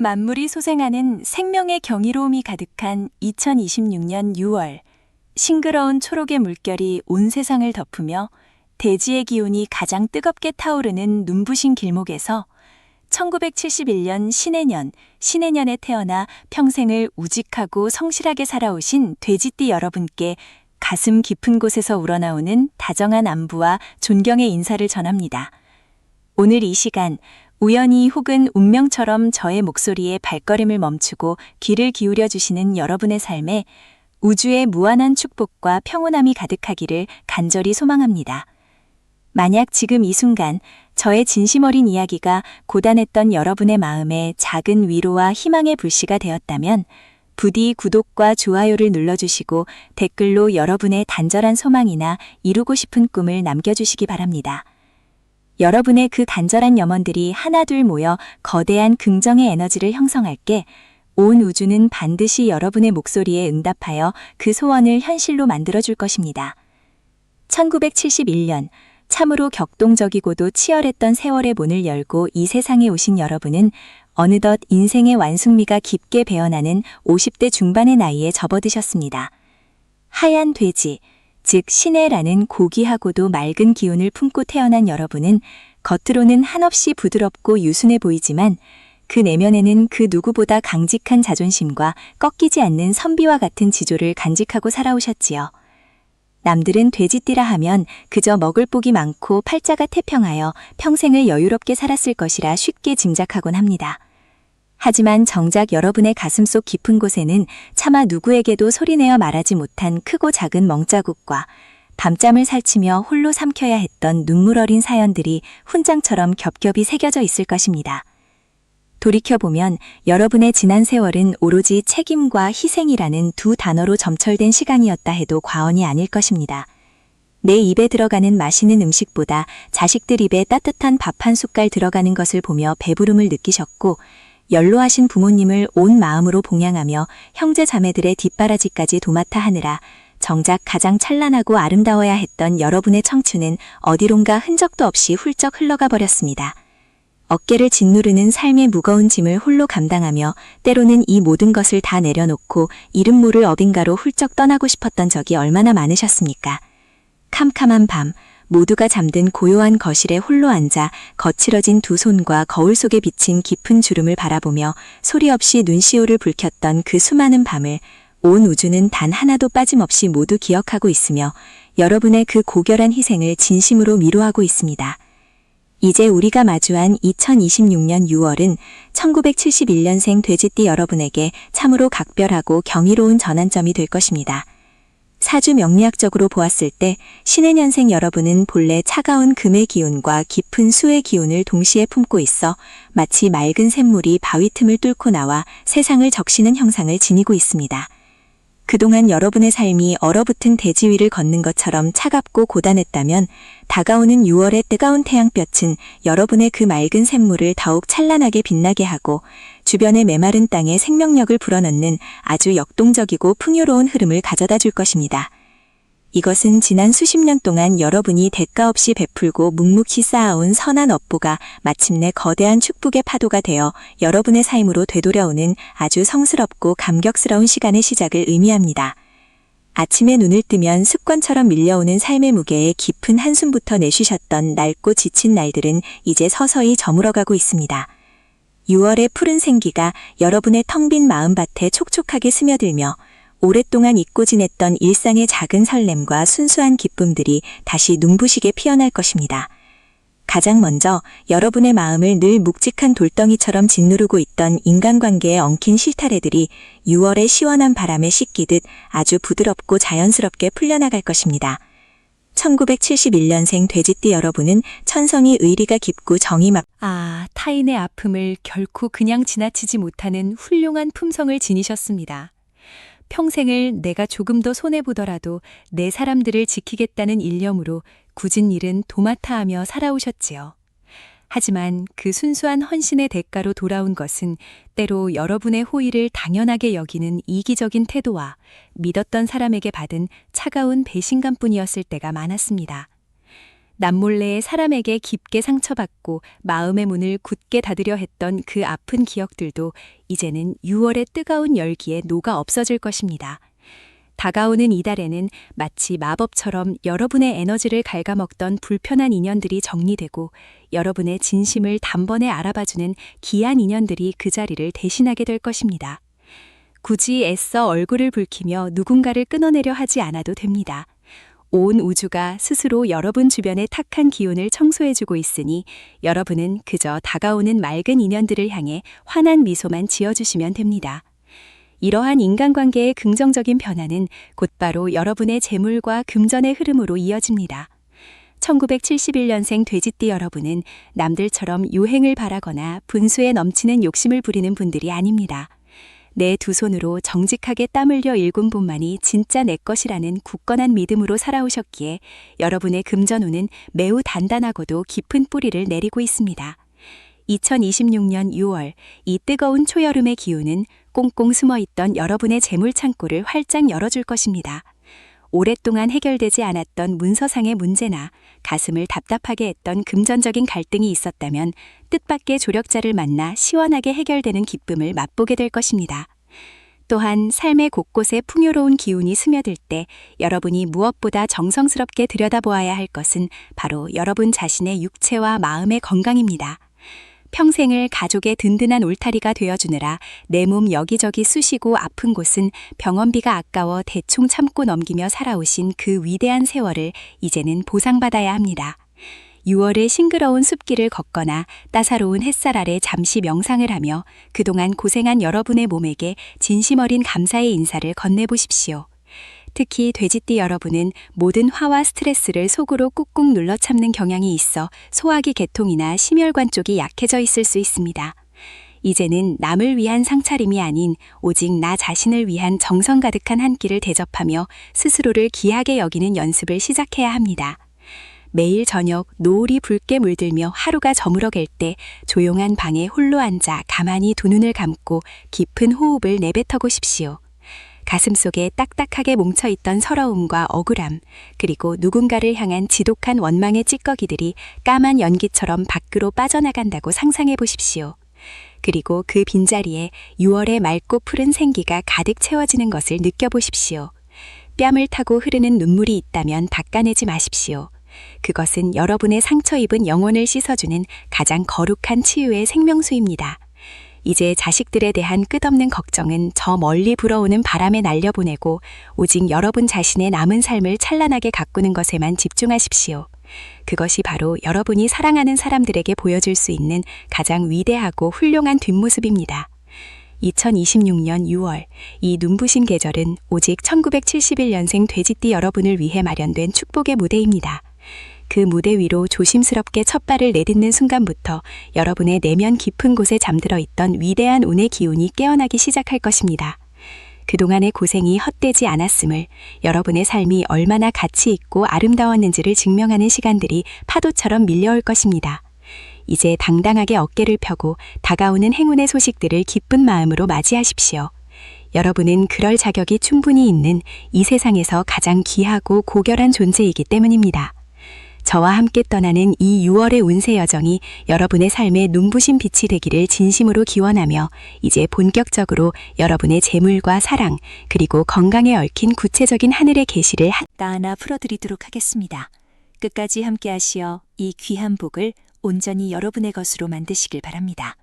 만물이 소생하는 생명의 경이로움이 가득한 2026년 6월, 싱그러운 초록의 물결이 온 세상을 덮으며 대지의 기운이 가장 뜨겁게 타오르는 눈부신 길목에서 1971년 신해년에 태어나 평생을 우직하고 성실하게 살아오신 돼지띠 여러분께 가슴 깊은 곳에서 우러나오는 다정한 안부와 존경의 인사를 전합니다. 오늘 이 시간, 우연히 혹은 운명처럼 저의 목소리에 발걸음을 멈추고 귀를 기울여 주시는 여러분의 삶에 우주의 무한한 축복과 평온함이 가득하기를 간절히 소망합니다. 만약 지금 이 순간 저의 진심 어린 이야기가 고단했던 여러분의 마음에 작은 위로와 희망의 불씨가 되었다면 부디 구독과 좋아요를 눌러주시고 댓글로 여러분의 단절한 소망이나 이루고 싶은 꿈을 남겨주시기 바랍니다. 여러분의 그 간절한 염원들이 하나둘 모여 거대한 긍정의 에너지를 형성할게 온 우주는 반드시 여러분의 목소리에 응답하여 그 소원을 현실로 만들어줄 것입니다. 1971년, 참으로 격동적이고도 치열했던 세월의 문을 열고 이 세상에 오신 여러분은 어느덧 인생의 완숙미가 깊게 배어나는 50대 중반의 나이에 접어드셨습니다. 하얀 돼지, 즉 신해라는 고귀하고도 맑은 기운을 품고 태어난 여러분은 겉으로는 한없이 부드럽고 유순해 보이지만 그 내면에는 그 누구보다 강직한 자존심과 꺾이지 않는 선비와 같은 지조를 간직하고 살아오셨지요. 남들은 돼지띠라 하면 그저 먹을 복이 많고 팔자가 태평하여 평생을 여유롭게 살았을 것이라 쉽게 짐작하곤 합니다. 하지만 정작 여러분의 가슴속 깊은 곳에는 차마 누구에게도 소리내어 말하지 못한 크고 작은 멍자국과 밤잠을 설치며 홀로 삼켜야 했던 눈물 어린 사연들이 훈장처럼 겹겹이 새겨져 있을 것입니다. 돌이켜보면 여러분의 지난 세월은 오로지 책임과 희생이라는 두 단어로 점철된 시간이었다 해도 과언이 아닐 것입니다. 내 입에 들어가는 맛있는 음식보다 자식들 입에 따뜻한 밥 한 숟갈 들어가는 것을 보며 배부름을 느끼셨고 연로하신 부모님을 온 마음으로 봉양하며 형제 자매들의 뒷바라지까지 도맡아 하느라 정작 가장 찬란하고 아름다워야 했던 여러분의 청춘은 어디론가 흔적도 없이 훌쩍 흘러가 버렸습니다. 어깨를 짓누르는 삶의 무거운 짐을 홀로 감당하며 때로는 이 모든 것을 다 내려놓고 이름 모를 어딘가로 훌쩍 떠나고 싶었던 적이 얼마나 많으셨습니까? 캄캄한 밤, 모두가 잠든 고요한 거실에 홀로 앉아 거칠어진 두 손과 거울 속에 비친 깊은 주름을 바라보며 소리 없이 눈시울을 붉혔던 그 수많은 밤을 온 우주는 단 하나도 빠짐없이 모두 기억하고 있으며 여러분의 그 고결한 희생을 진심으로 위로하고 있습니다. 이제 우리가 마주한 2026년 6월은 1971년생 돼지띠 여러분에게 참으로 각별하고 경이로운 전환점이 될 것입니다. 사주 명리학적으로 보았을 때 신해년생 여러분은 본래 차가운 금의 기운과 깊은 수의 기운을 동시에 품고 있어 마치 맑은 샘물이 바위 틈을 뚫고 나와 세상을 적시는 형상을 지니고 있습니다. 그동안 여러분의 삶이 얼어붙은 대지 위를 걷는 것처럼 차갑고 고단했다면 다가오는 6월의 뜨거운 태양볕은 여러분의 그 맑은 샘물을 더욱 찬란하게 빛나게 하고 주변의 메마른 땅에 생명력을 불어넣는 아주 역동적이고 풍요로운 흐름을 가져다 줄 것입니다. 이것은 지난 수십 년 동안 여러분이 대가 없이 베풀고 묵묵히 쌓아온 선한 업보가 마침내 거대한 축복의 파도가 되어 여러분의 삶으로 되돌아오는 아주 성스럽고 감격스러운 시간의 시작을 의미합니다. 아침에 눈을 뜨면 습관처럼 밀려오는 삶의 무게에 깊은 한숨부터 내쉬셨던 낡고 지친 날들은 이제 서서히 저물어가고 있습니다. 6월의 푸른 생기가 여러분의 텅 빈 마음밭에 촉촉하게 스며들며 오랫동안 잊고 지냈던 일상의 작은 설렘과 순수한 기쁨들이 다시 눈부시게 피어날 것입니다. 가장 먼저 여러분의 마음을 늘 묵직한 돌덩이처럼 짓누르고 있던 인간관계에 엉킨 실타래들이 6월의 시원한 바람에 씻기듯 아주 부드럽고 자연스럽게 풀려나갈 것입니다. 1971년생 돼지띠 여러분은 천성이 의리가 깊고 정이 타인의 아픔을 결코 그냥 지나치지 못하는 훌륭한 품성을 지니셨습니다. 평생을 내가 조금 더 손해보더라도 내 사람들을 지키겠다는 일념으로 굳은 일은 도맡아 하며 살아오셨지요. 하지만 그 순수한 헌신의 대가로 돌아온 것은 때로 여러분의 호의를 당연하게 여기는 이기적인 태도와 믿었던 사람에게 받은 차가운 배신감뿐이었을 때가 많았습니다. 남몰래 사람에게 깊게 상처받고 마음의 문을 굳게 닫으려 했던 그 아픈 기억들도 이제는 6월의 뜨거운 열기에 녹아 없어질 것입니다. 다가오는 이달에는 마치 마법처럼 여러분의 에너지를 갉아먹던 불편한 인연들이 정리되고 여러분의 진심을 단번에 알아봐주는 귀한 인연들이 그 자리를 대신하게 될 것입니다. 굳이 애써 얼굴을 붉히며 누군가를 끊어내려 하지 않아도 됩니다. 온 우주가 스스로 여러분 주변의 탁한 기운을 청소해주고 있으니 여러분은 그저 다가오는 맑은 인연들을 향해 환한 미소만 지어주시면 됩니다. 이러한 인간관계의 긍정적인 변화는 곧바로 여러분의 재물과 금전의 흐름으로 이어집니다. 1971년생 돼지띠 여러분은 남들처럼 유행을 바라거나 분수에 넘치는 욕심을 부리는 분들이 아닙니다. 내 두 손으로 정직하게 땀 흘려 일군 분만이 진짜 내 것이라는 굳건한 믿음으로 살아오셨기에 여러분의 금전운은 매우 단단하고도 깊은 뿌리를 내리고 있습니다. 2026년 6월 이 뜨거운 초여름의 기운은 꽁꽁 숨어있던 여러분의 재물 창고를 활짝 열어줄 것입니다. 오랫동안 해결되지 않았던 문서상의 문제나 가슴을 답답하게 했던 금전적인 갈등이 있었다면 뜻밖의 조력자를 만나 시원하게 해결되는 기쁨을 맛보게 될 것입니다. 또한 삶의 곳곳에 풍요로운 기운이 스며들 때 여러분이 무엇보다 정성스럽게 들여다보아야 할 것은 바로 여러분 자신의 육체와 마음의 건강입니다. 평생을 가족의 든든한 울타리가 되어주느라 내 몸 여기저기 쑤시고 아픈 곳은 병원비가 아까워 대충 참고 넘기며 살아오신 그 위대한 세월을 이제는 보상받아야 합니다. 6월의 싱그러운 숲길을 걷거나 따사로운 햇살 아래 잠시 명상을 하며 그동안 고생한 여러분의 몸에게 진심 어린 감사의 인사를 건네보십시오. 특히 돼지띠 여러분은 모든 화와 스트레스를 속으로 꾹꾹 눌러 참는 경향이 있어 소화기 계통이나 심혈관 쪽이 약해져 있을 수 있습니다. 이제는 남을 위한 상차림이 아닌 오직 나 자신을 위한 정성 가득한 한 끼를 대접하며 스스로를 귀하게 여기는 연습을 시작해야 합니다. 매일 저녁 노을이 붉게 물들며 하루가 저물어갈 때 조용한 방에 홀로 앉아 가만히 두 눈을 감고 깊은 호흡을 내뱉어보십시오. 가슴속에 딱딱하게 뭉쳐있던 서러움과 억울함, 그리고 누군가를 향한 지독한 원망의 찌꺼기들이 까만 연기처럼 밖으로 빠져나간다고 상상해 보십시오. 그리고 그 빈자리에 6월의 맑고 푸른 생기가 가득 채워지는 것을 느껴보십시오. 뺨을 타고 흐르는 눈물이 있다면 닦아내지 마십시오. 그것은 여러분의 상처 입은 영혼을 씻어주는 가장 거룩한 치유의 생명수입니다. 이제 자식들에 대한 끝없는 걱정은 저 멀리 불어오는 바람에 날려보내고 오직 여러분 자신의 남은 삶을 찬란하게 가꾸는 것에만 집중하십시오. 그것이 바로 여러분이 사랑하는 사람들에게 보여줄 수 있는 가장 위대하고 훌륭한 뒷모습입니다. 2026년 6월, 이 눈부신 계절은 오직 1971년생 돼지띠 여러분을 위해 마련된 축복의 무대입니다. 그 무대 위로 조심스럽게 첫 발을 내딛는 순간부터 여러분의 내면 깊은 곳에 잠들어 있던 위대한 운의 기운이 깨어나기 시작할 것입니다. 그동안의 고생이 헛되지 않았음을, 여러분의 삶이 얼마나 가치 있고 아름다웠는지를 증명하는 시간들이 파도처럼 밀려올 것입니다. 이제 당당하게 어깨를 펴고 다가오는 행운의 소식들을 기쁜 마음으로 맞이하십시오. 여러분은 그럴 자격이 충분히 있는 이 세상에서 가장 귀하고 고결한 존재이기 때문입니다. 저와 함께 떠나는 이 6월의 운세 여정이 여러분의 삶에 눈부신 빛이 되기를 진심으로 기원하며 이제 본격적으로 여러분의 재물과 사랑 그리고 건강에 얽힌 구체적인 하늘의 계시를 하나 풀어드리도록 하겠습니다. 끝까지 함께 하시어 이 귀한 복을 온전히 여러분의 것으로 만드시길 바랍니다.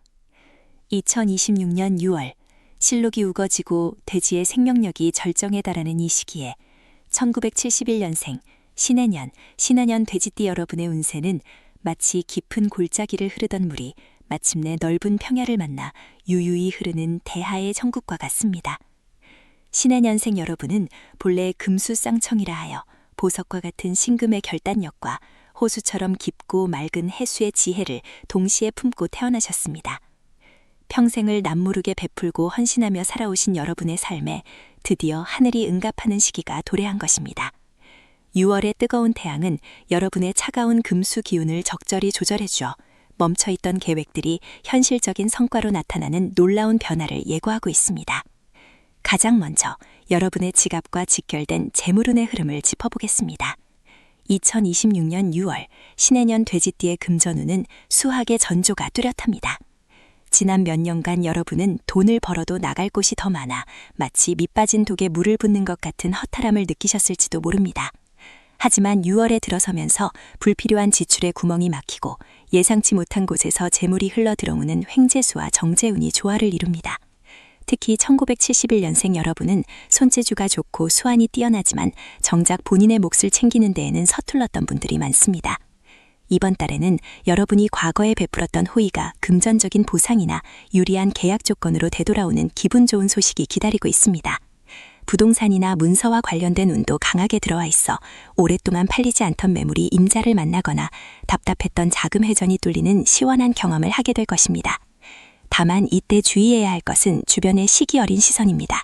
2026년 6월, 실록이 우거지고 대지의 생명력이 절정에 달하는 이 시기에 1971년생 신해년 돼지띠 여러분의 운세는 마치 깊은 골짜기를 흐르던 물이 마침내 넓은 평야를 만나 유유히 흐르는 대하의 천국과 같습니다. 신해년생 여러분은 본래 금수쌍청이라 하여 보석과 같은 신금의 결단력과 호수처럼 깊고 맑은 해수의 지혜를 동시에 품고 태어나셨습니다. 평생을 남모르게 베풀고 헌신하며 살아오신 여러분의 삶에 드디어 하늘이 응답하는 시기가 도래한 것입니다. 6월의 뜨거운 태양은 여러분의 차가운 금수 기운을 적절히 조절해 주어 멈춰있던 계획들이 현실적인 성과로 나타나는 놀라운 변화를 예고하고 있습니다. 가장 먼저 여러분의 지갑과 직결된 재물운의 흐름을 짚어보겠습니다. 2026년 6월 신해년 돼지띠의 금전운은 수학의 전조가 뚜렷합니다. 지난 몇 년간 여러분은 돈을 벌어도 나갈 곳이 더 많아 마치 밑빠진 독에 물을 붓는 것 같은 허탈함을 느끼셨을지도 모릅니다. 하지만 6월에 들어서면서 불필요한 지출의 구멍이 막히고 예상치 못한 곳에서 재물이 흘러 들어오는 횡재수와 정재운이 조화를 이룹니다. 특히 1971년생 여러분은 손재주가 좋고 수완이 뛰어나지만 정작 본인의 몫을 챙기는 데에는 서툴렀던 분들이 많습니다. 이번 달에는 여러분이 과거에 베풀었던 호의가 금전적인 보상이나 유리한 계약 조건으로 되돌아오는 기분 좋은 소식이 기다리고 있습니다. 부동산이나 문서와 관련된 운도 강하게 들어와 있어 오랫동안 팔리지 않던 매물이 임자를 만나거나 답답했던 자금 회전이 뚫리는 시원한 경험을 하게 될 것입니다. 다만 이때 주의해야 할 것은 주변의 시기 어린 시선입니다.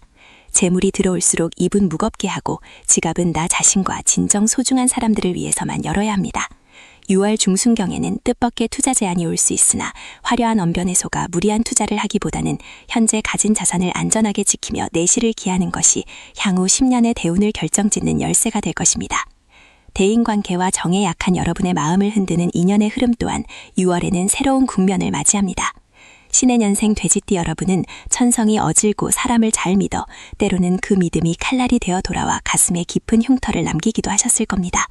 재물이 들어올수록 입은 무겁게 하고 지갑은 나 자신과 진정 소중한 사람들을 위해서만 열어야 합니다. 6월 중순경에는 뜻밖의 투자 제한이 올 수 있으나 화려한 언변 해소가 무리한 투자를 하기보다는 현재 가진 자산을 안전하게 지키며 내실을 기하는 것이 향후 10년의 대운을 결정짓는 열쇠가 될 것입니다. 대인관계와 정에 약한 여러분의 마음을 흔드는 인연의 흐름 또한 6월에는 새로운 국면을 맞이합니다. 신해년생 돼지띠 여러분은 천성이 어질고 사람을 잘 믿어 때로는 그 믿음이 칼날이 되어 돌아와 가슴에 깊은 흉터를 남기기도 하셨을 겁니다.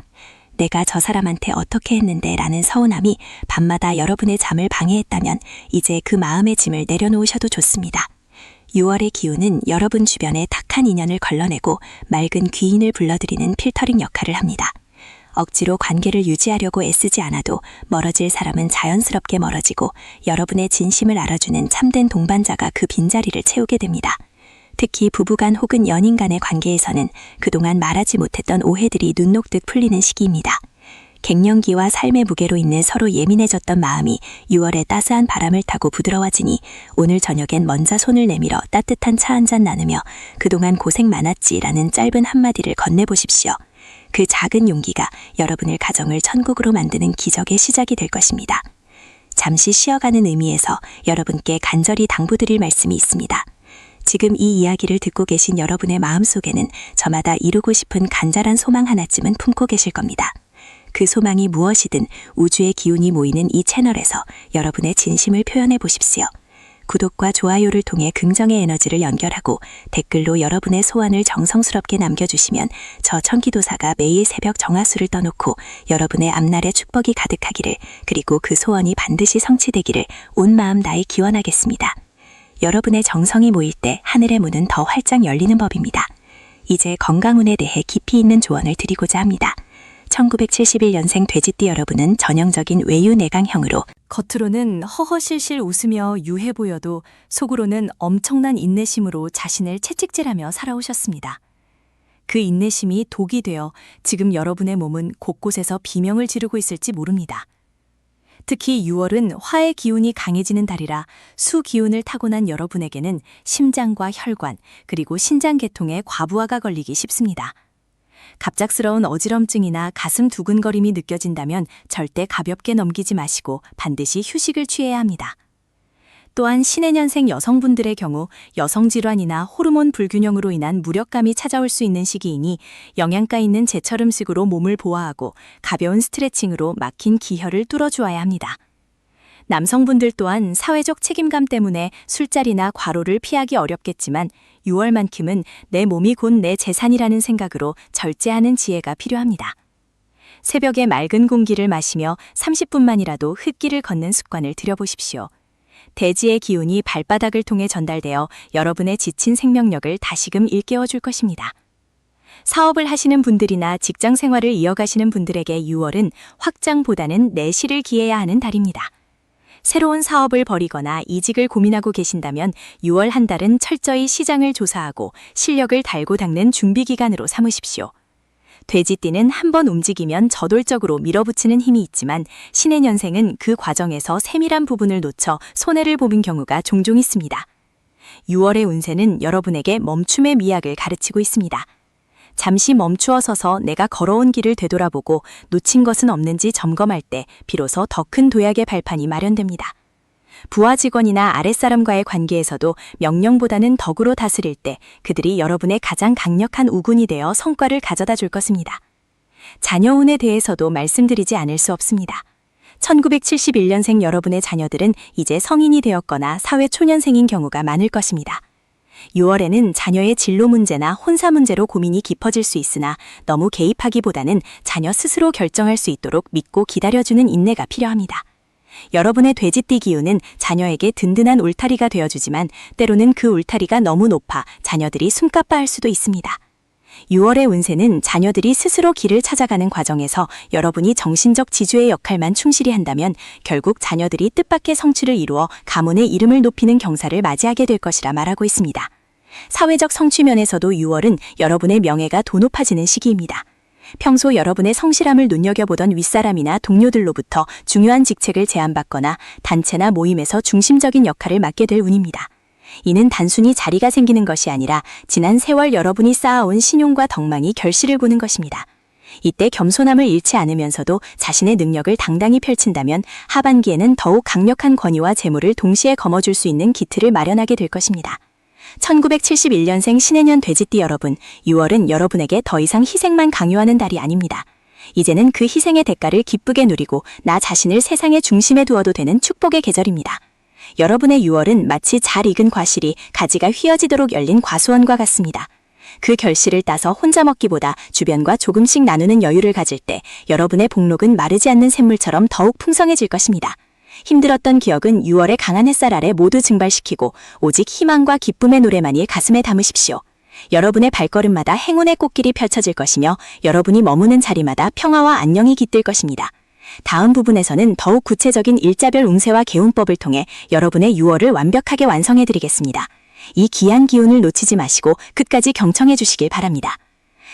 내가 저 사람한테 어떻게 했는데 라는 서운함이 밤마다 여러분의 잠을 방해했다면 이제 그 마음의 짐을 내려놓으셔도 좋습니다. 6월의 기운은 여러분 주변에 탁한 인연을 걸러내고 맑은 귀인을 불러들이는 필터링 역할을 합니다. 억지로 관계를 유지하려고 애쓰지 않아도 멀어질 사람은 자연스럽게 멀어지고 여러분의 진심을 알아주는 참된 동반자가 그 빈자리를 채우게 됩니다. 특히 부부간 혹은 연인 간의 관계에서는 그동안 말하지 못했던 오해들이 눈 녹듯 풀리는 시기입니다. 갱년기와 삶의 무게로 인해 서로 예민해졌던 마음이 6월에 따스한 바람을 타고 부드러워지니 오늘 저녁엔 먼저 손을 내밀어 따뜻한 차 한잔 나누며 그동안 고생 많았지라는 짧은 한마디를 건네보십시오. 그 작은 용기가 여러분의 가정을 천국으로 만드는 기적의 시작이 될 것입니다. 잠시 쉬어가는 의미에서 여러분께 간절히 당부드릴 말씀이 있습니다. 지금 이 이야기를 듣고 계신 여러분의 마음속에는 저마다 이루고 싶은 간절한 소망 하나쯤은 품고 계실 겁니다. 그 소망이 무엇이든 우주의 기운이 모이는 이 채널에서 여러분의 진심을 표현해 보십시오. 구독과 좋아요를 통해 긍정의 에너지를 연결하고 댓글로 여러분의 소원을 정성스럽게 남겨주시면 저 천기도사가 매일 새벽 정화수를 떠놓고 여러분의 앞날에 축복이 가득하기를 그리고 그 소원이 반드시 성취되기를 온 마음 다해 기원하겠습니다. 여러분의 정성이 모일 때 하늘의 문은 더 활짝 열리는 법입니다. 이제 건강운에 대해 깊이 있는 조언을 드리고자 합니다. 1971년생 돼지띠 여러분은 전형적인 외유내강형으로 겉으로는 허허실실 웃으며 유해 보여도 속으로는 엄청난 인내심으로 자신을 채찍질하며 살아오셨습니다. 그 인내심이 독이 되어 지금 여러분의 몸은 곳곳에서 비명을 지르고 있을지 모릅니다. 특히 6월은 화의 기운이 강해지는 달이라 수 기운을 타고난 여러분에게는 심장과 혈관 그리고 신장 계통에 과부하가 걸리기 쉽습니다. 갑작스러운 어지럼증이나 가슴 두근거림이 느껴진다면 절대 가볍게 넘기지 마시고 반드시 휴식을 취해야 합니다. 또한 신해년생 여성분들의 경우 여성질환이나 호르몬 불균형으로 인한 무력감이 찾아올 수 있는 시기이니 영양가 있는 제철 음식으로 몸을 보호하고 가벼운 스트레칭으로 막힌 기혈을 뚫어주어야 합니다. 남성분들 또한 사회적 책임감 때문에 술자리나 과로를 피하기 어렵겠지만 6월만큼은 내 몸이 곧 내 재산이라는 생각으로 절제하는 지혜가 필요합니다. 새벽에 맑은 공기를 마시며 30분만이라도 흙길을 걷는 습관을 들여보십시오. 대지의 기운이 발바닥을 통해 전달되어 여러분의 지친 생명력을 다시금 일깨워줄 것입니다. 사업을 하시는 분들이나 직장 생활을 이어가시는 분들에게 6월은 확장보다는 내실을 기해야 하는 달입니다. 새로운 사업을 벌이거나 이직을 고민하고 계신다면 6월 한 달은 철저히 시장을 조사하고 실력을 달고 닦는 준비기간으로 삼으십시오. 돼지띠는 한번 움직이면 저돌적으로 밀어붙이는 힘이 있지만 신해년생은 그 과정에서 세밀한 부분을 놓쳐 손해를 보는 경우가 종종 있습니다. 6월의 운세는 여러분에게 멈춤의 미학을 가르치고 있습니다. 잠시 멈추어 서서 내가 걸어온 길을 되돌아보고 놓친 것은 없는지 점검할 때 비로소 더 큰 도약의 발판이 마련됩니다. 부하 직원이나 아랫사람과의 관계에서도 명령보다는 덕으로 다스릴 때 그들이 여러분의 가장 강력한 우군이 되어 성과를 가져다 줄 것입니다. 자녀운에 대해서도 말씀드리지 않을 수 없습니다. 1971년생 여러분의 자녀들은 이제 성인이 되었거나 사회초년생인 경우가 많을 것입니다. 6월에는 자녀의 진로 문제나 혼사 문제로 고민이 깊어질 수 있으나 너무 개입하기보다는 자녀 스스로 결정할 수 있도록 믿고 기다려주는 인내가 필요합니다. 여러분의 돼지띠 기운은 자녀에게 든든한 울타리가 되어주지만 때로는 그 울타리가 너무 높아 자녀들이 숨가빠할 수도 있습니다. 6월의 운세는 자녀들이 스스로 길을 찾아가는 과정에서 여러분이 정신적 지주의 역할만 충실히 한다면 결국 자녀들이 뜻밖의 성취를 이루어 가문의 이름을 높이는 경사를 맞이하게 될 것이라 말하고 있습니다. 사회적 성취 면에서도 6월은 여러분의 명예가 더 높아지는 시기입니다. 평소 여러분의 성실함을 눈여겨보던 윗사람이나 동료들로부터 중요한 직책을 제안받거나 단체나 모임에서 중심적인 역할을 맡게 될 운입니다. 이는 단순히 자리가 생기는 것이 아니라 지난 세월 여러분이 쌓아온 신용과 덕망이 결실을 보는 것입니다. 이때 겸손함을 잃지 않으면서도 자신의 능력을 당당히 펼친다면 하반기에는 더욱 강력한 권위와 재물을 동시에 거머쥘 수 있는 기틀을 마련하게 될 것입니다. 1971년생 신해년 돼지띠 여러분, 6월은 여러분에게 더 이상 희생만 강요하는 달이 아닙니다. 이제는 그 희생의 대가를 기쁘게 누리고 나 자신을 세상의 중심에 두어도 되는 축복의 계절입니다. 여러분의 6월은 마치 잘 익은 과실이 가지가 휘어지도록 열린 과수원과 같습니다. 그 결실을 따서 혼자 먹기보다 주변과 조금씩 나누는 여유를 가질 때 여러분의 복록은 마르지 않는 샘물처럼 더욱 풍성해질 것입니다. 힘들었던 기억은 6월의 강한 햇살 아래 모두 증발시키고 오직 희망과 기쁨의 노래만이 가슴에 담으십시오. 여러분의 발걸음마다 행운의 꽃길이 펼쳐질 것이며 여러분이 머무는 자리마다 평화와 안녕이 깃들 것입니다. 다음 부분에서는 더욱 구체적인 일자별 운세와 개운법을 통해 여러분의 6월을 완벽하게 완성해드리겠습니다. 이 귀한 기운을 놓치지 마시고 끝까지 경청해 주시길 바랍니다.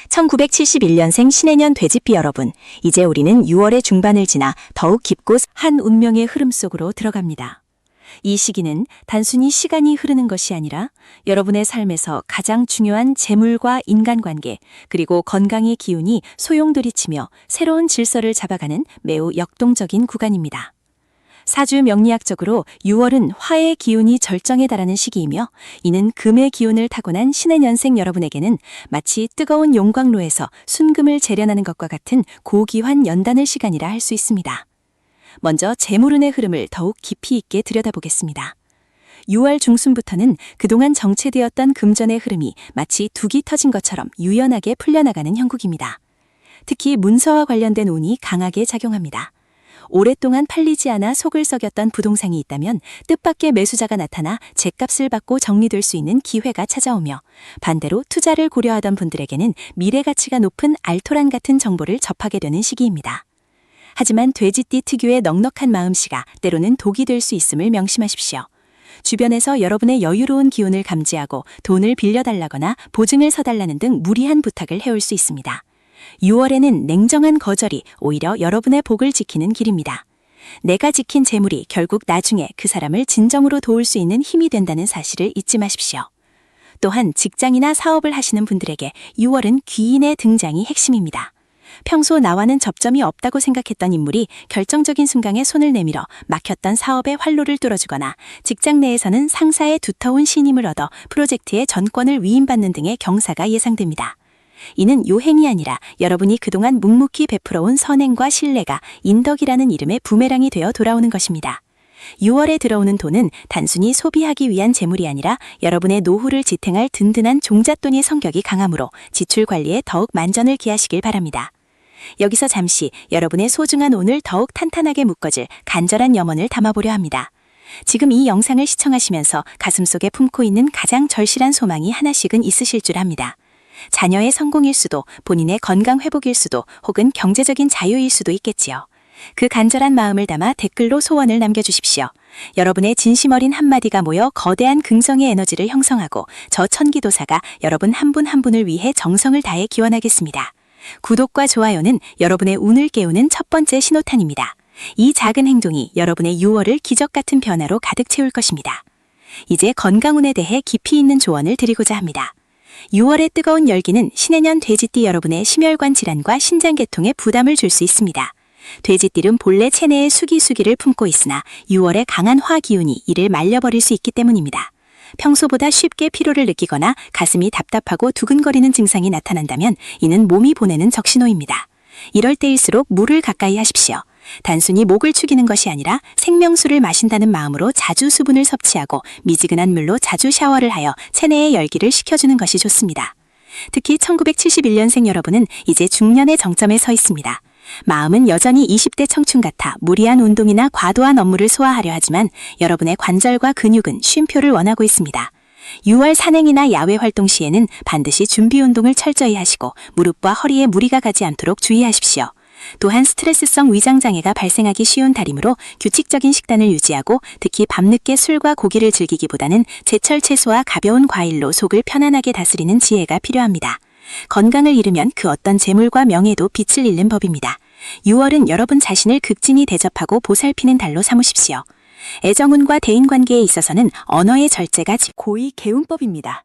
1971년생 신해년 돼지띠 여러분, 이제 우리는 6월의 중반을 지나 더욱 깊고 한 운명의 흐름 속으로 들어갑니다. 이 시기는 단순히 시간이 흐르는 것이 아니라 여러분의 삶에서 가장 중요한 재물과 인간관계 그리고 건강의 기운이 소용돌이치며 새로운 질서를 잡아가는 매우 역동적인 구간입니다. 사주 명리학적으로 6월은 화의 기운이 절정에 달하는 시기이며 이는 금의 기운을 타고난 신해년생 여러분에게는 마치 뜨거운 용광로에서 순금을 재련하는 것과 같은 고귀한 연단의 시간이라 할 수 있습니다. 먼저 재물운의 흐름을 더욱 깊이 있게 들여다보겠습니다. 6월 중순부터는 그동안 정체되었던 금전의 흐름이 마치 둑이 터진 것처럼 유연하게 풀려나가는 형국입니다. 특히 문서와 관련된 운이 강하게 작용합니다. 오랫동안 팔리지 않아 속을 썩였던 부동산이 있다면 뜻밖의 매수자가 나타나 죗값을 받고 정리될 수 있는 기회가 찾아오며 반대로 투자를 고려하던 분들에게는 미래 가치가 높은 알토란 같은 정보를 접하게 되는 시기입니다. 하지만 돼지띠 특유의 넉넉한 마음씨가 때로는 독이 될 수 있음을 명심하십시오. 주변에서 여러분의 여유로운 기운을 감지하고 돈을 빌려달라거나 보증을 서달라는 등 무리한 부탁을 해올 수 있습니다. 6월에는 냉정한 거절이 오히려 여러분의 복을 지키는 길입니다. 내가 지킨 재물이 결국 나중에 그 사람을 진정으로 도울 수 있는 힘이 된다는 사실을 잊지 마십시오. 또한 직장이나 사업을 하시는 분들에게 6월은 귀인의 등장이 핵심입니다. 평소 나와는 접점이 없다고 생각했던 인물이 결정적인 순간에 손을 내밀어 막혔던 사업의 활로를 뚫어주거나 직장 내에서는 상사의 두터운 신임을 얻어 프로젝트의 전권을 위임받는 등의 경사가 예상됩니다. 이는 요행이 아니라 여러분이 그동안 묵묵히 베풀어온 선행과 신뢰가 인덕이라는 이름의 부메랑이 되어 돌아오는 것입니다. 6월에 들어오는 돈은 단순히 소비하기 위한 재물이 아니라 여러분의 노후를 지탱할 든든한 종잣돈의 성격이 강하므로 지출 관리에 더욱 만전을 기하시길 바랍니다. 여기서 잠시 여러분의 소중한 운을 더욱 탄탄하게 묶어줄 간절한 염원을 담아보려 합니다. 지금 이 영상을 시청하시면서 가슴속에 품고 있는 가장 절실한 소망이 하나씩은 있으실 줄 압니다. 자녀의 성공일 수도, 본인의 건강 회복일 수도, 혹은 경제적인 자유일 수도 있겠지요. 그 간절한 마음을 담아 댓글로 소원을 남겨주십시오. 여러분의 진심 어린 한마디가 모여 거대한 긍정의 에너지를 형성하고 저 천기도사가 여러분 한 분 한 분을 위해 정성을 다해 기원하겠습니다. 구독과 좋아요는 여러분의 운을 깨우는 첫 번째 신호탄입니다. 이 작은 행동이 여러분의 6월을 기적 같은 변화로 가득 채울 것입니다. 이제 건강운에 대해 깊이 있는 조언을 드리고자 합니다. 6월의 뜨거운 열기는 신해년 돼지띠 여러분의 심혈관 질환과 신장계통에 부담을 줄 수 있습니다. 돼지띠는 본래 체내에 수기수기를 품고 있으나 6월의 강한 화 기운이 이를 말려버릴 수 있기 때문입니다. 평소보다 쉽게 피로를 느끼거나 가슴이 답답하고 두근거리는 증상이 나타난다면 이는 몸이 보내는 적신호입니다. 이럴 때일수록 물을 가까이 하십시오. 단순히 목을 축이는 것이 아니라 생명수를 마신다는 마음으로 자주 수분을 섭취하고 미지근한 물로 자주 샤워를 하여 체내의 열기를 식혀주는 것이 좋습니다. 특히 1971년생 여러분은 이제 중년의 정점에 서 있습니다. 마음은 여전히 20대 청춘 같아 무리한 운동이나 과도한 업무를 소화하려 하지만 여러분의 관절과 근육은 쉼표를 원하고 있습니다. 6월 산행이나 야외 활동 시에는 반드시 준비 운동을 철저히 하시고 무릎과 허리에 무리가 가지 않도록 주의하십시오. 또한 스트레스성 위장장애가 발생하기 쉬운 달이므로 규칙적인 식단을 유지하고 특히 밤늦게 술과 고기를 즐기기보다는 제철 채소와 가벼운 과일로 속을 편안하게 다스리는 지혜가 필요합니다. 건강을 잃으면 그 어떤 재물과 명예도 빛을 잃는 법입니다. 6월은 여러분 자신을 극진히 대접하고 보살피는 달로 삼으십시오. 애정운과 대인관계에 있어서는 언어의 절제가 고의 개운법입니다.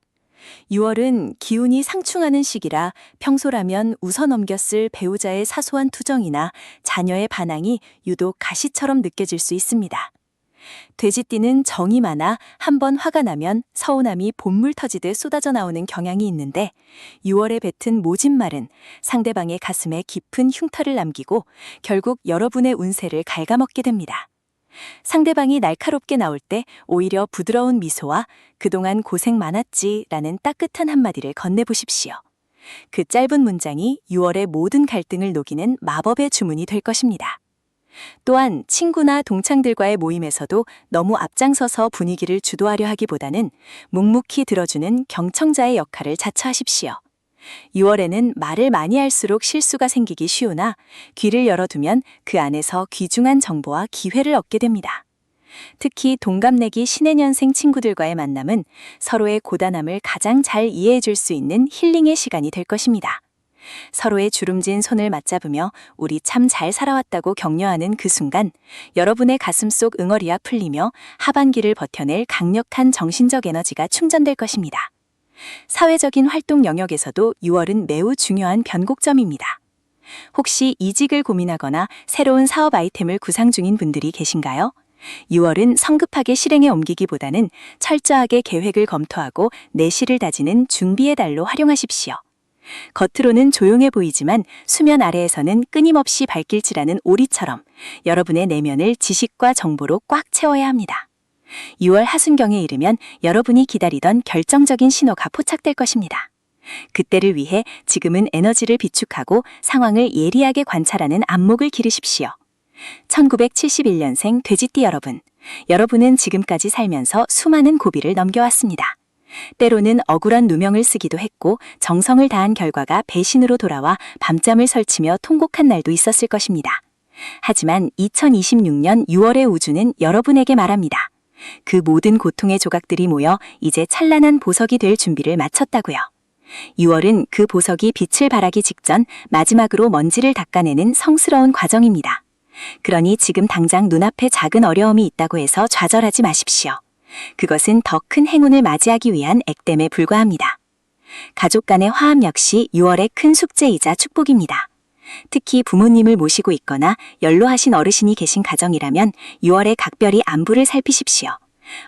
6월은 기운이 상충하는 시기라 평소라면 웃어넘겼을 배우자의 사소한 투정이나 자녀의 반항이 유독 가시처럼 느껴질 수 있습니다. 돼지띠는 정이 많아 한번 화가 나면 서운함이 본물 터지듯 쏟아져 나오는 경향이 있는데 6월에 뱉은 모진 말은 상대방의 가슴에 깊은 흉터를 남기고 결국 여러분의 운세를 갉아먹게 됩니다. 상대방이 날카롭게 나올 때 오히려 부드러운 미소와 그동안 고생 많았지 라는 따뜻한 한마디를 건네보십시오. 그 짧은 문장이 6월의 모든 갈등을 녹이는 마법의 주문이 될 것입니다. 또한 친구나 동창들과의 모임에서도 너무 앞장서서 분위기를 주도하려 하기보다는 묵묵히 들어주는 경청자의 역할을 자처하십시오. 6월에는 말을 많이 할수록 실수가 생기기 쉬우나 귀를 열어두면 그 안에서 귀중한 정보와 기회를 얻게 됩니다. 특히 동갑내기 신해년생 친구들과의 만남은 서로의 고단함을 가장 잘 이해해 줄 수 있는 힐링의 시간이 될 것입니다. 서로의 주름진 손을 맞잡으며 우리 참 잘 살아왔다고 격려하는 그 순간 여러분의 가슴속 응어리가 풀리며 하반기를 버텨낼 강력한 정신적 에너지가 충전될 것입니다. 사회적인 활동 영역에서도 6월은 매우 중요한 변곡점입니다. 혹시 이직을 고민하거나 새로운 사업 아이템을 구상 중인 분들이 계신가요? 6월은 성급하게 실행에 옮기기보다는 철저하게 계획을 검토하고 내실을 다지는 준비의 달로 활용하십시오. 겉으로는 조용해 보이지만 수면 아래에서는 끊임없이 발길질하는 오리처럼 여러분의 내면을 지식과 정보로 꽉 채워야 합니다. 6월 하순경에 이르면 여러분이 기다리던 결정적인 신호가 포착될 것입니다. 그때를 위해 지금은 에너지를 비축하고 상황을 예리하게 관찰하는 안목을 기르십시오. 1971년생 돼지띠 여러분, 여러분은 지금까지 살면서 수많은 고비를 넘겨왔습니다. 때로는 억울한 누명을 쓰기도 했고 정성을 다한 결과가 배신으로 돌아와 밤잠을 설치며 통곡한 날도 있었을 것입니다. 하지만 2026년 6월의 우주는 여러분에게 말합니다. 그 모든 고통의 조각들이 모여 이제 찬란한 보석이 될 준비를 마쳤다고요. 6월은 그 보석이 빛을 발하기 직전 마지막으로 먼지를 닦아내는 성스러운 과정입니다. 그러니 지금 당장 눈앞에 작은 어려움이 있다고 해서 좌절하지 마십시오. 그것은 더 큰 행운을 맞이하기 위한 액땜에 불과합니다. 가족 간의 화합 역시 6월의 큰 숙제이자 축복입니다. 특히 부모님을 모시고 있거나 연로하신 어르신이 계신 가정이라면 6월에 각별히 안부를 살피십시오.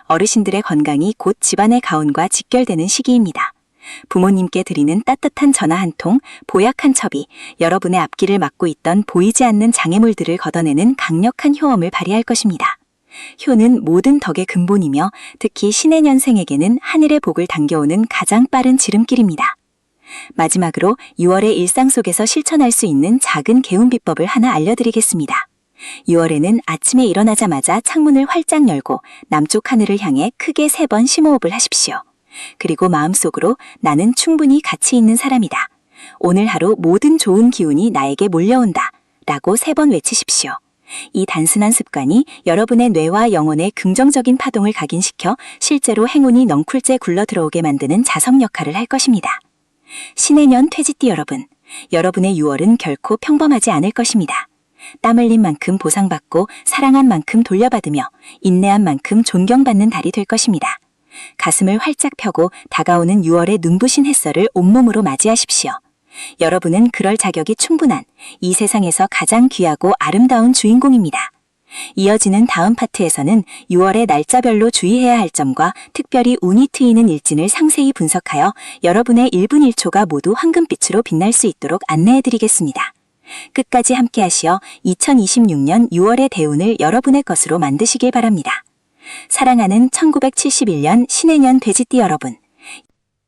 어르신들의 건강이 곧 집안의 가온과 직결되는 시기입니다. 부모님께 드리는 따뜻한 전화 한 통, 보약 한 첩이 여러분의 앞길을 막고 있던 보이지 않는 장애물들을 걷어내는 강력한 효험을 발휘할 것입니다. 효는 모든 덕의 근본이며 특히 신해년생에게는 하늘의 복을 당겨오는 가장 빠른 지름길입니다. 마지막으로 6월의 일상 속에서 실천할 수 있는 작은 개운 비법을 하나 알려드리겠습니다. 6월에는 아침에 일어나자마자 창문을 활짝 열고 남쪽 하늘을 향해 크게 3번 심호흡을 하십시오. 그리고 마음속으로 나는 충분히 가치 있는 사람이다. 오늘 하루 모든 좋은 기운이 나에게 몰려온다. 라고 3번 외치십시오. 이 단순한 습관이 여러분의 뇌와 영혼에 긍정적인 파동을 각인시켜 실제로 행운이 넝쿨째 굴러 들어오게 만드는 자석 역할을 할 것입니다. 신해년 퇴지띠 여러분, 여러분의 6월은 결코 평범하지 않을 것입니다. 땀 흘린 만큼 보상받고 사랑한 만큼 돌려받으며 인내한 만큼 존경받는 달이 될 것입니다. 가슴을 활짝 펴고 다가오는 6월의 눈부신 햇살을 온몸으로 맞이하십시오. 여러분은 그럴 자격이 충분한 이 세상에서 가장 귀하고 아름다운 주인공입니다. 이어지는 다음 파트에서는 6월의 날짜별로 주의해야 할 점과 특별히 운이 트이는 일진을 상세히 분석하여 여러분의 1분 1초가 모두 황금빛으로 빛날 수 있도록 안내해드리겠습니다. 끝까지 함께하시어 2026년 6월의 대운을 여러분의 것으로 만드시길 바랍니다. 사랑하는 1971년 신해년 돼지띠 여러분.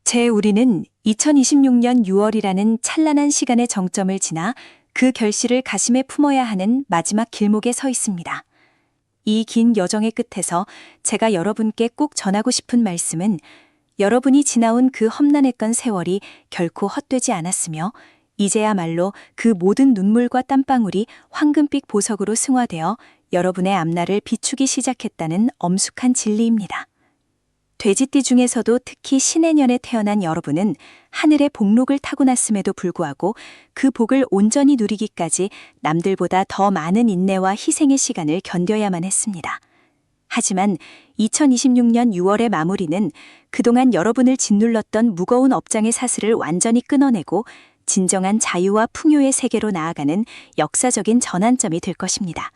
제 우리는 2026년 6월이라는 찬란한 시간의 정점을 지나 그 결실을 가심에 품어야 하는 마지막 길목에 서 있습니다. 이 긴 여정의 끝에서 제가 여러분께 꼭 전하고 싶은 말씀은 여러분이 지나온 그 험난했던 세월이 결코 헛되지 않았으며 이제야말로 그 모든 눈물과 땀방울이 황금빛 보석으로 승화되어 여러분의 앞날을 비추기 시작했다는 엄숙한 진리입니다. 돼지띠 중에서도 특히 신해년에 태어난 여러분은 하늘의 복록을 타고났음에도 불구하고 그 복을 온전히 누리기까지 남들보다 더 많은 인내와 희생의 시간을 견뎌야만 했습니다. 하지만 2026년 6월의 마무리는 그동안 여러분을 짓눌렀던 무거운 업장의 사슬을 완전히 끊어내고 진정한 자유와 풍요의 세계로 나아가는 역사적인 전환점이 될 것입니다.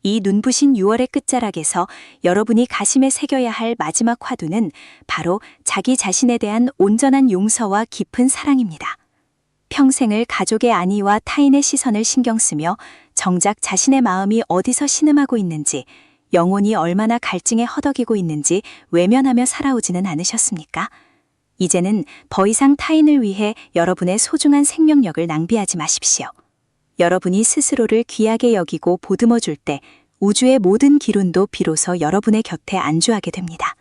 이 눈부신 6월의 끝자락에서 여러분이 가심에 새겨야 할 마지막 화두는 바로 자기 자신에 대한 온전한 용서와 깊은 사랑입니다. 평생을 가족의 안위와 타인의 시선을 신경 쓰며 정작 자신의 마음이 어디서 신음하고 있는지, 영혼이 얼마나 갈증에 허덕이고 있는지 외면하며 살아오지는 않으셨습니까? 이제는 더 이상 타인을 위해 여러분의 소중한 생명력을 낭비하지 마십시오. 여러분이 스스로를 귀하게 여기고 보듬어 줄 때 우주의 모든 기운도 비로소 여러분의 곁에 안주하게 됩니다.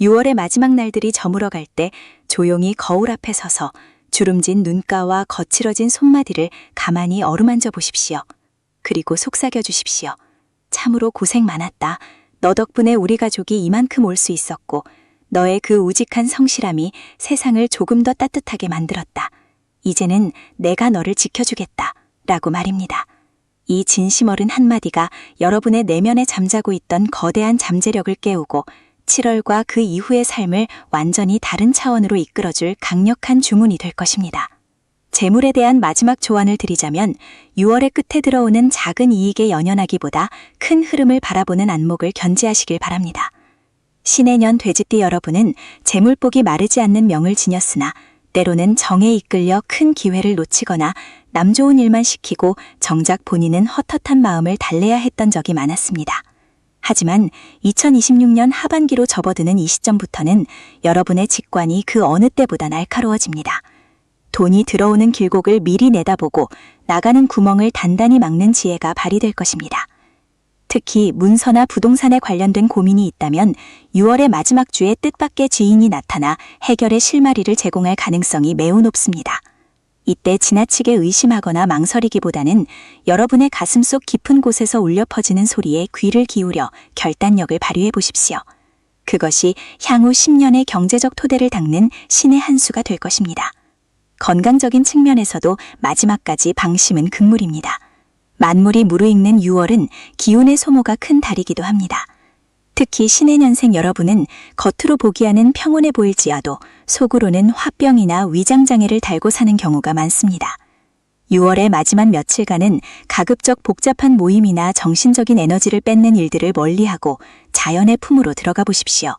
6월의 마지막 날들이 저물어 갈 때 조용히 거울 앞에 서서 주름진 눈가와 거칠어진 손마디를 가만히 어루만져 보십시오. 그리고 속삭여 주십시오. 참으로 고생 많았다. 너 덕분에 우리 가족이 이만큼 올 수 있었고 너의 그 우직한 성실함이 세상을 조금 더 따뜻하게 만들었다. 이제는 내가 너를 지켜주겠다. 라고 말입니다. 이 진심 어른 한마디가 여러분의 내면에 잠자고 있던 거대한 잠재력을 깨우고 7월과 그 이후의 삶을 완전히 다른 차원으로 이끌어줄 강력한 주문이 될 것입니다. 재물에 대한 마지막 조언을 드리자면 6월의 끝에 들어오는 작은 이익에 연연하기보다 큰 흐름을 바라보는 안목을 견지하시길 바랍니다. 신해년 돼지띠 여러분은 재물복이 마르지 않는 명을 지녔으나 때로는 정에 이끌려 큰 기회를 놓치거나 남 좋은 일만 시키고 정작 본인은 헛헛한 마음을 달래야 했던 적이 많았습니다. 하지만 2026년 하반기로 접어드는 이 시점부터는 여러분의 직관이 그 어느 때보다 날카로워집니다. 돈이 들어오는 길곡을 미리 내다보고 나가는 구멍을 단단히 막는 지혜가 발휘될 것입니다. 특히 문서나 부동산에 관련된 고민이 있다면 6월의 마지막 주에 뜻밖의 지인이 나타나 해결의 실마리를 제공할 가능성이 매우 높습니다. 이때 지나치게 의심하거나 망설이기보다는 여러분의 가슴속 깊은 곳에서 울려 퍼지는 소리에 귀를 기울여 결단력을 발휘해 보십시오. 그것이 향후 10년의 경제적 토대를 닦는 신의 한 수가 될 것입니다. 건강적인 측면에서도 마지막까지 방심은 금물입니다. 만물이 무르익는 6월은 기운의 소모가 큰 달이기도 합니다. 특히 신해년생 여러분은 겉으로 보기에는 평온해 보일지라도 속으로는 화병이나 위장장애를 달고 사는 경우가 많습니다. 6월의 마지막 며칠간은 가급적 복잡한 모임이나 정신적인 에너지를 뺏는 일들을 멀리하고 자연의 품으로 들어가 보십시오.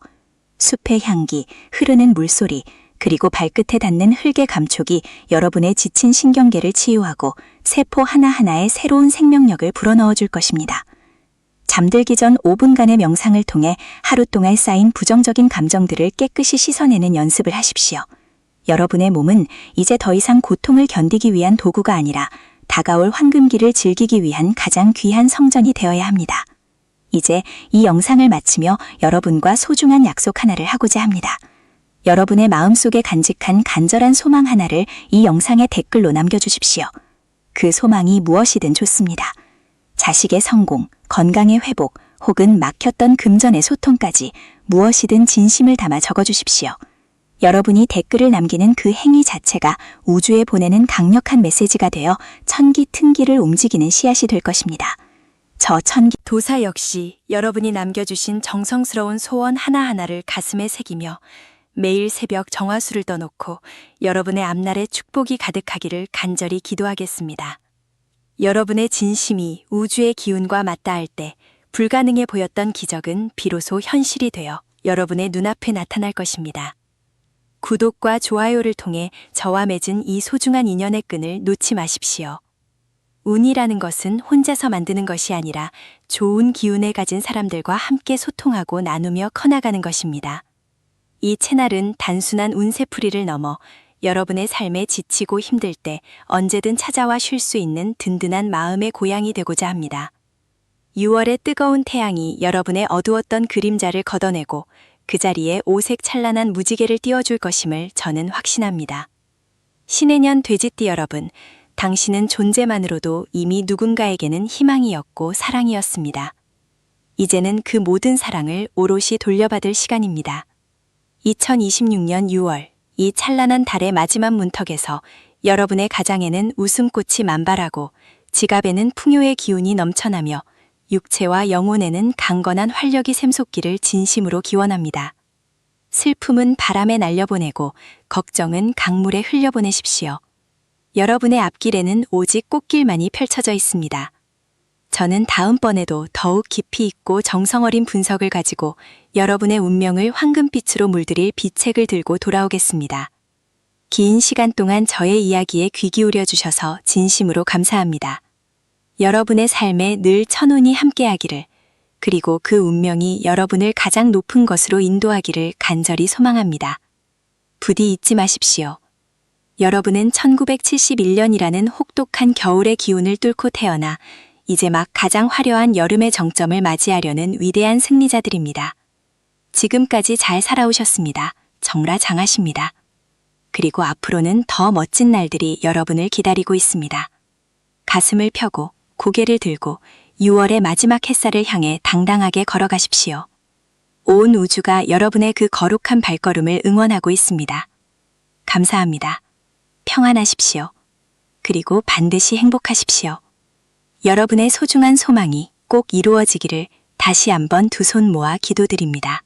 숲의 향기, 흐르는 물소리, 그리고 발끝에 닿는 흙의 감촉이 여러분의 지친 신경계를 치유하고 세포 하나하나에 새로운 생명력을 불어넣어 줄 것입니다. 잠들기 전 5분간의 명상을 통해 하루 동안 쌓인 부정적인 감정들을 깨끗이 씻어내는 연습을 하십시오. 여러분의 몸은 이제 더 이상 고통을 견디기 위한 도구가 아니라 다가올 황금기를 즐기기 위한 가장 귀한 성전이 되어야 합니다. 이제 이 영상을 마치며 여러분과 소중한 약속 하나를 하고자 합니다. 여러분의 마음속에 간직한 간절한 소망 하나를 이 영상의 댓글로 남겨주십시오. 그 소망이 무엇이든 좋습니다. 자식의 성공, 건강의 회복, 혹은 막혔던 금전의 소통까지 무엇이든 진심을 담아 적어주십시오. 여러분이 댓글을 남기는 그 행위 자체가 우주에 보내는 강력한 메시지가 되어 천기튼기를 움직이는 씨앗이 될 것입니다. 저 천기 도사 역시 여러분이 남겨주신 정성스러운 소원 하나하나를 가슴에 새기며 매일 새벽 정화수를 떠놓고 여러분의 앞날에 축복이 가득하기를 간절히 기도하겠습니다. 여러분의 진심이 우주의 기운과 맞닿을 때 불가능해 보였던 기적은 비로소 현실이 되어 여러분의 눈앞에 나타날 것입니다. 구독과 좋아요를 통해 저와 맺은 이 소중한 인연의 끈을 놓지 마십시오. 운이라는 것은 혼자서 만드는 것이 아니라 좋은 기운을 가진 사람들과 함께 소통하고 나누며 커나가는 것입니다. 이 채널은 단순한 운세풀이를 넘어 여러분의 삶에 지치고 힘들 때 언제든 찾아와 쉴 수 있는 든든한 마음의 고향이 되고자 합니다. 6월의 뜨거운 태양이 여러분의 어두웠던 그림자를 걷어내고 그 자리에 오색 찬란한 무지개를 띄워줄 것임을 저는 확신합니다. 신해년 돼지띠 여러분, 당신은 존재만으로도 이미 누군가에게는 희망이었고 사랑이었습니다. 이제는 그 모든 사랑을 오롯이 돌려받을 시간입니다. 2026년 6월, 이 찬란한 달의 마지막 문턱에서 여러분의 가장에는 웃음꽃이 만발하고 지갑에는 풍요의 기운이 넘쳐나며 육체와 영혼에는 강건한 활력이 샘솟기를 진심으로 기원합니다. 슬픔은 바람에 날려보내고 걱정은 강물에 흘려보내십시오. 여러분의 앞길에는 오직 꽃길만이 펼쳐져 있습니다. 저는 다음번에도 더욱 깊이 있고 정성 어린 분석을 가지고 여러분의 운명을 황금빛으로 물들일 비책을 들고 돌아오겠습니다. 긴 시간 동안 저의 이야기에 귀 기울여 주셔서 진심으로 감사합니다. 여러분의 삶에 늘 천운이 함께하기를, 그리고 그 운명이 여러분을 가장 높은 것으로 인도하기를 간절히 소망합니다. 부디 잊지 마십시오. 여러분은 1971년이라는 혹독한 겨울의 기운을 뚫고 태어나 이제 막 가장 화려한 여름의 정점을 맞이하려는 위대한 승리자들입니다. 지금까지 잘 살아오셨습니다. 정말 장하십니다. 그리고 앞으로는 더 멋진 날들이 여러분을 기다리고 있습니다. 가슴을 펴고 고개를 들고 6월의 마지막 햇살을 향해 당당하게 걸어가십시오. 온 우주가 여러분의 그 거룩한 발걸음을 응원하고 있습니다. 감사합니다. 평안하십시오. 그리고 반드시 행복하십시오. 여러분의 소중한 소망이 꼭 이루어지기를 다시 한번 두 손 모아 기도드립니다.